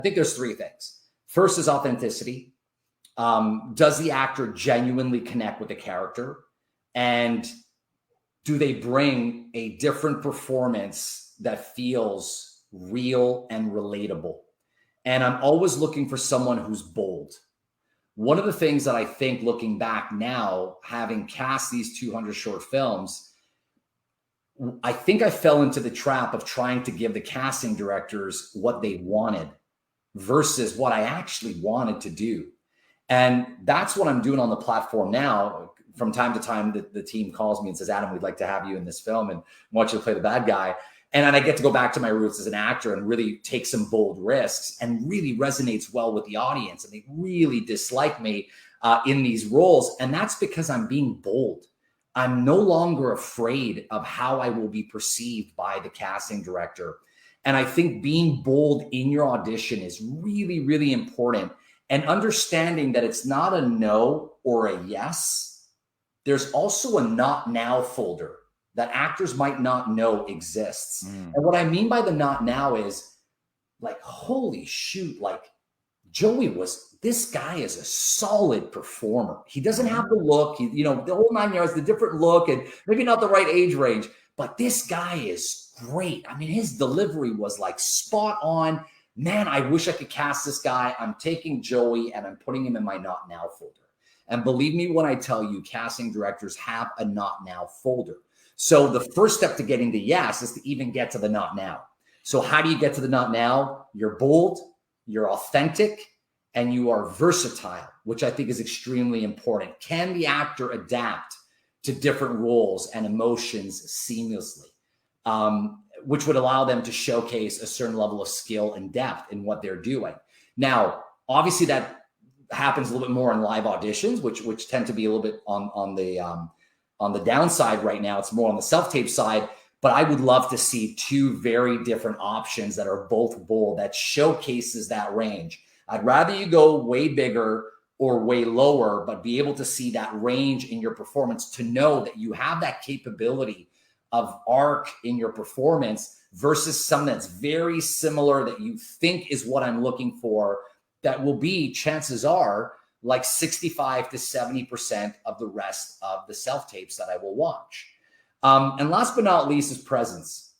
think there's three things. First is authenticity. Does the actor genuinely connect with the character? And do they bring a different performance that feels real and relatable? And I'm always looking for someone who's bold. One of the things that I think, looking back now, having cast these 200 short films, I think I fell into the trap of trying to give the casting directors what they wanted versus what I actually wanted to do. And that's what I'm doing on the platform now. From time to time, the team calls me and says, Adam, we'd like to have you in this film and want you to play the bad guy. And then I get to go back to my roots as an actor and really take some bold risks, and really resonates well with the audience. And they really dislike me in these roles. And that's because I'm being bold. I'm no longer afraid of how I will be perceived by the casting director. And I think being bold in your audition is really, really important. And understanding that it's not a no or a yes. There's also a not now folder that actors might not know exists. And what I mean by the not now is like, holy shoot, like this guy is a solid performer. He doesn't have the look, the whole 9 yards, the different look, and maybe not the right age range, but this guy is great. I mean, his delivery was like spot on. Man, I wish I could cast this guy. I'm taking Joey and I'm putting him in my not now folder. And believe me when I tell you, casting directors have a not now folder. So the first step to getting the yes is to even get to the not now. So how do you get to the not now? You're bold, you're authentic, and you are versatile, which I think is extremely important. Can the actor adapt to different roles and emotions seamlessly, which would allow them to showcase a certain level of skill and depth in what they're doing? Now, obviously that happens a little bit more in live auditions, which tend to be a little bit on the downside right now. It's more on the self-tape side, but I would love to see two very different options that are both bold, that showcases that range. I'd rather you go way bigger or way lower, but be able to see that range in your performance, to know that you have that capability of arc in your performance versus something that's very similar that you think is what I'm looking for, that will be, chances are, like 65 to 70% of the rest of the self-tapes that I will watch. And last but not least is presence.